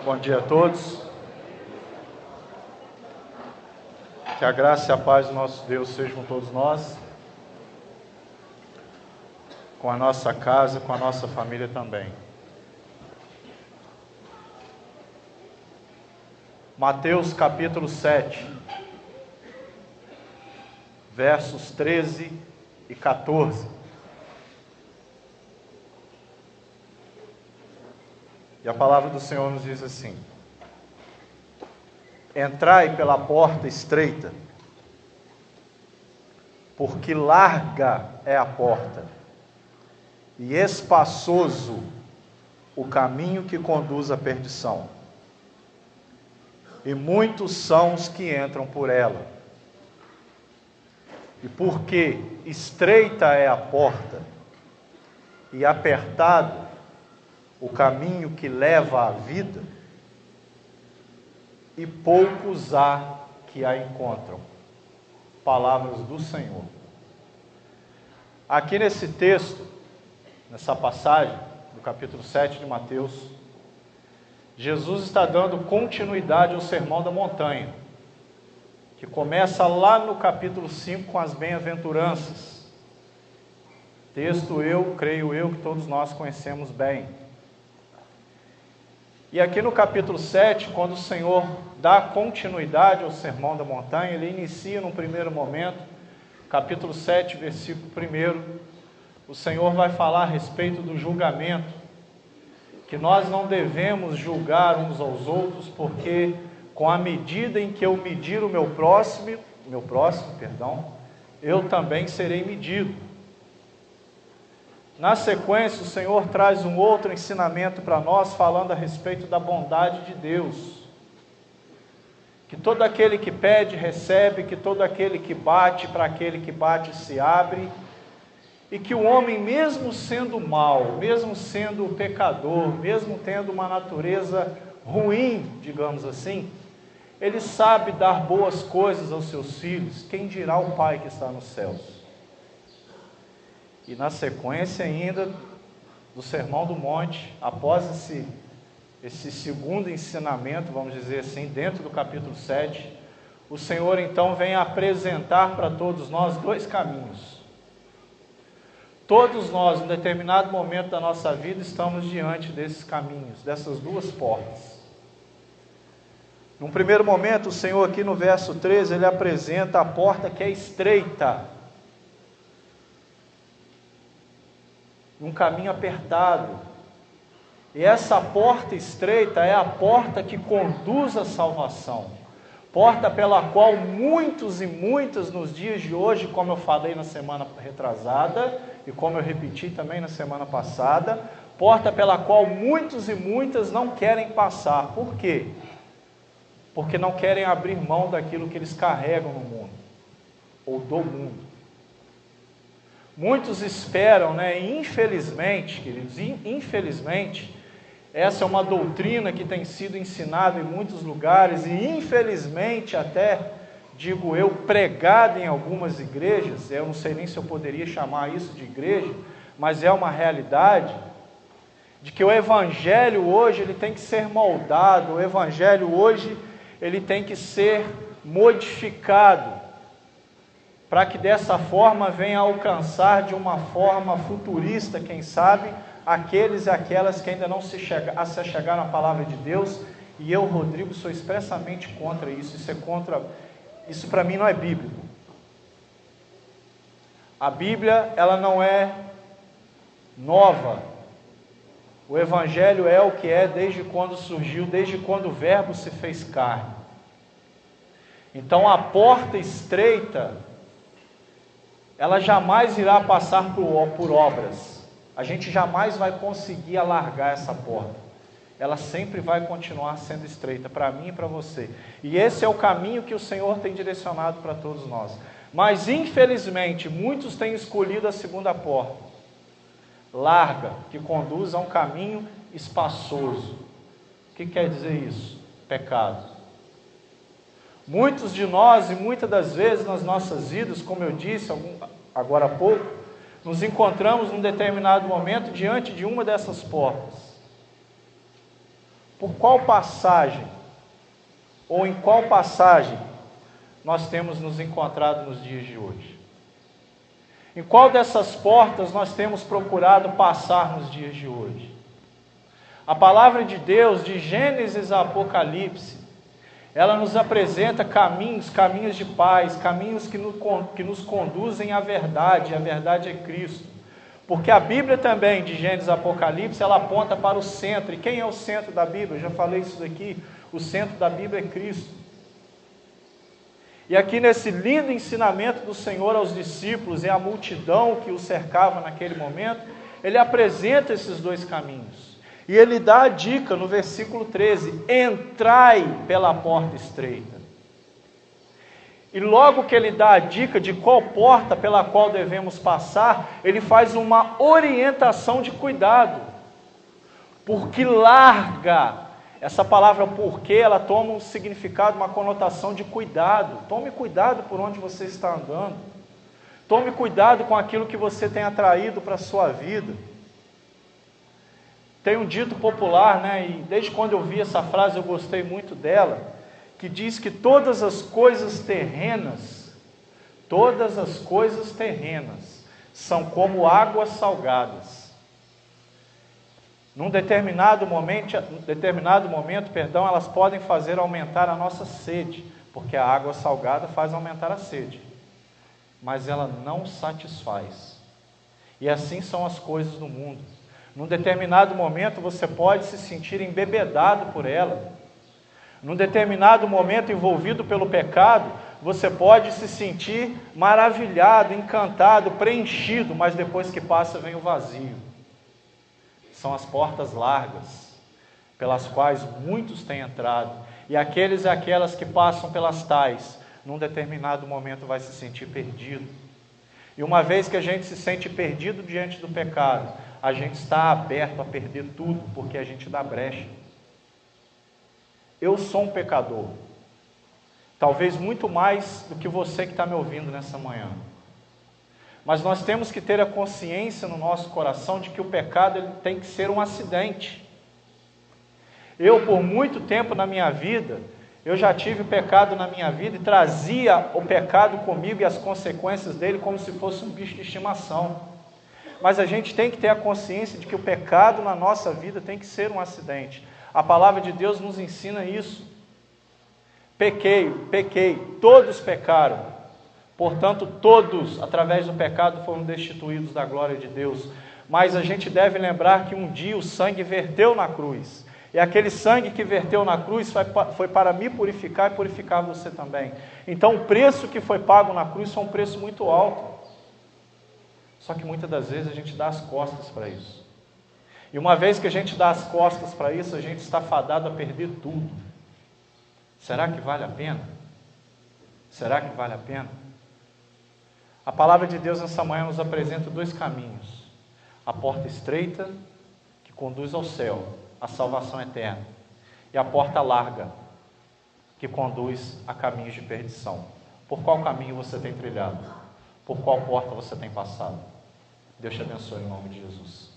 Bom dia a todos. Que a graça e a paz do nosso Deus sejam com todos nós, com a nossa casa, com a nossa família também. Mateus capítulo 7, versos 13 e 14. E a palavra do Senhor nos diz assim: entrai pela porta estreita, porque larga é a porta, e espaçoso o caminho que conduz à perdição, e muitos são os que entram por ela. E porque estreita é a porta, e apertado o caminho que leva à vida, e poucos há que a encontram. Palavras do Senhor. Aqui nesse texto, nessa passagem do capítulo 7 de Mateus, Jesus está dando continuidade ao Sermão da Montanha, que começa lá no capítulo 5 com as bem-aventuranças. Texto creio eu, que todos nós conhecemos bem. E aqui no capítulo 7, quando o Senhor dá continuidade ao Sermão da Montanha, ele inicia num primeiro momento, capítulo 7, versículo 1, o Senhor vai falar a respeito do julgamento, que nós não devemos julgar uns aos outros, porque com a medida em que eu medir o meu próximo, eu também serei medido. Na sequência, o Senhor traz um outro ensinamento para nós, falando a respeito da bondade de Deus. Que todo aquele que pede, recebe, que todo aquele que bate, para aquele que bate se abre. E que o homem, mesmo sendo mau, mesmo sendo pecador, mesmo tendo uma natureza ruim, digamos assim, ele sabe dar boas coisas aos seus filhos, quem dirá o Pai que está nos céus. E na sequência ainda do Sermão do Monte, após esse segundo ensinamento, vamos dizer assim, dentro do capítulo 7, o Senhor então vem apresentar para todos nós dois caminhos. Todos nós, em determinado momento da nossa vida, estamos diante desses caminhos, dessas duas portas. Num primeiro momento, o Senhor aqui no verso 13, ele apresenta a porta que é estreita, um caminho apertado. E essa porta estreita é a porta que conduz à salvação, porta pela qual muitos e muitas nos dias de hoje, como eu falei na semana retrasada e como eu repeti também na semana passada, porta pela qual muitos e muitas não querem passar. Por quê? Porque não querem abrir mão daquilo que eles carregam no mundo, ou do mundo. Muitos esperam, infelizmente, queridos, infelizmente, essa é uma doutrina que tem sido ensinada em muitos lugares e infelizmente até, digo eu, pregada em algumas igrejas. Eu não sei nem se eu poderia chamar isso de igreja, mas é uma realidade, de que o evangelho hoje ele tem que ser moldado, o evangelho hoje ele tem que ser modificado, para que dessa forma venha a alcançar de uma forma futurista, quem sabe, aqueles e aquelas que ainda não se chegaram à palavra de Deus. E eu, Rodrigo, sou expressamente contra isso. Isso para mim não é bíblico. A Bíblia, ela não é nova. O Evangelho é o que é desde quando surgiu, desde quando o Verbo se fez carne. Então a porta estreita, ela jamais irá passar por obras. A gente jamais vai conseguir alargar essa porta. Ela sempre vai continuar sendo estreita, para mim e para você. E esse é o caminho que o Senhor tem direcionado para todos nós. Mas infelizmente, muitos têm escolhido a segunda porta, larga, que conduz a um caminho espaçoso. O que quer dizer isso? Pecado. Muitos de nós, e muitas das vezes nas nossas vidas, como eu disse agora há pouco, nos encontramos num determinado momento diante de uma dessas portas. por qual passagem, ou em qual passagem, nós temos nos encontrado nos dias de hoje? Em qual dessas portas nós temos procurado passar nos dias de hoje? A palavra de Deus, de Gênesis a Apocalipse, ela nos apresenta caminhos de paz, caminhos que nos conduzem à verdade, e a verdade é Cristo. Porque a Bíblia também, de Gênesis a Apocalipse, ela aponta para o centro. E quem é o centro da Bíblia? Eu já falei isso daqui. O centro da Bíblia é Cristo. E aqui nesse lindo ensinamento do Senhor aos discípulos e à multidão que o cercava naquele momento, ele apresenta esses dois caminhos. E ele dá a dica no versículo 13: entrai pela porta estreita. E logo que ele dá a dica de qual porta pela qual devemos passar, ele faz uma orientação de cuidado. Porque larga. Essa palavra porque, ela toma um significado, uma conotação de cuidado. Tome cuidado por onde você está andando. Tome cuidado com aquilo que você tem atraído para a sua vida. Tem um dito popular, né? E desde quando eu vi essa frase eu gostei muito dela, que diz que todas as coisas terrenas são como águas salgadas. Num determinado momento, elas podem fazer aumentar a nossa sede, porque a água salgada faz aumentar a sede, mas ela não satisfaz. E assim são as coisas no mundo. Num determinado momento você pode se sentir embebedado por ela. Num determinado momento envolvido pelo pecado, você pode se sentir maravilhado, encantado, preenchido, mas depois que passa vem o vazio. São as portas largas, pelas quais muitos têm entrado, e aqueles e aquelas que passam pelas tais, num determinado momento vai se sentir perdido. E uma vez que a gente se sente perdido diante do pecado, a gente está aberto a perder tudo, porque a gente dá brecha. Eu sou um pecador, talvez muito mais do que você que está me ouvindo nessa manhã. Mas nós temos que ter a consciência no nosso coração de que o pecado ele tem que ser um acidente. Eu, por muito tempo na minha vida, eu já tive pecado na minha vida e trazia o pecado comigo e as consequências dele como se fosse um bicho de estimação. Mas a gente tem que ter a consciência de que o pecado na nossa vida tem que ser um acidente. A palavra de Deus nos ensina isso. Pequei, todos pecaram. Portanto, todos, através do pecado, foram destituídos da glória de Deus. Mas a gente deve lembrar que um dia o sangue verteu na cruz. E aquele sangue que verteu na cruz foi para me purificar e purificar você também. Então, o preço que foi pago na cruz foi um preço muito alto. Só que muitas das vezes a gente dá as costas para isso. E uma vez que a gente dá as costas para isso, a gente está fadado a perder tudo. Será que vale a pena? Será que vale a pena? A palavra de Deus nessa manhã nos apresenta dois caminhos. A porta estreita, que conduz ao céu, à salvação eterna. E a porta larga, que conduz a caminhos de perdição. Por qual caminho você tem trilhado? Por qual porta você tem passado? Deus te abençoe em nome de Jesus.